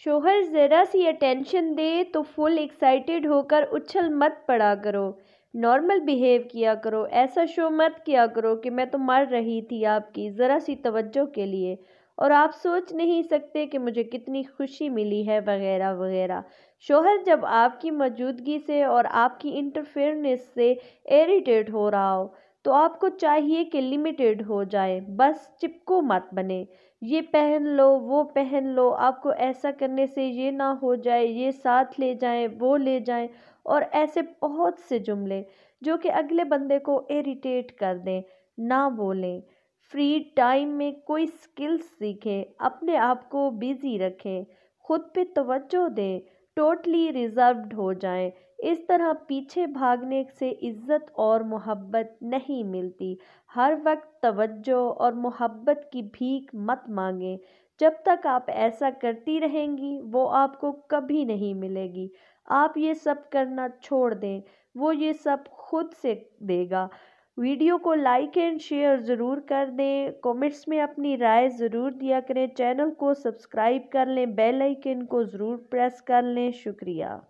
शोहर ज़रा सी अटेंशन दे तो फुल एक्साइटेड होकर उछल मत पड़ा करो। नॉर्मल बिहेव किया करो। ऐसा शो मत किया करो कि मैं तो मर रही थी आपकी ज़रा सी तवज्जो के लिए और आप सोच नहीं सकते कि मुझे कितनी खुशी मिली है वगैरह वगैरह। शोहर जब आपकी मौजूदगी से और आपकी इंटरफेरेंस से इरिटेट हो रहा हो तो आपको चाहिए कि लिमिटेड हो जाए, बस चिपको मत बने। ये पहन लो वो पहन लो, आपको ऐसा करने से ये ना हो जाए, ये साथ ले जाएं वो ले जाएं, और ऐसे बहुत से जुमले जो कि अगले बंदे को इरिटेट कर दें। ना बोलें। फ्री टाइम में कोई स्किल्स सीखें, अपने आप को बिजी रखें, खुद पे तवज्जो दें, टोटली रिजर्व्ड हो जाएं। इस तरह पीछे भागने से इज्जत और मोहब्बत नहीं मिलती। हर वक्त तवज्जो और मोहब्बत की भीख मत मांगें। जब तक आप ऐसा करती रहेंगी वो आपको कभी नहीं मिलेगी। आप ये सब करना छोड़ दें, वो ये सब खुद से देगा। वीडियो को लाइक एंड शेयर ज़रूर कर दें, कमेंट्स में अपनी राय ज़रूर दिया करें, चैनल को सब्सक्राइब कर लें, बेल आइकन को ज़रूर प्रेस कर लें। शुक्रिया।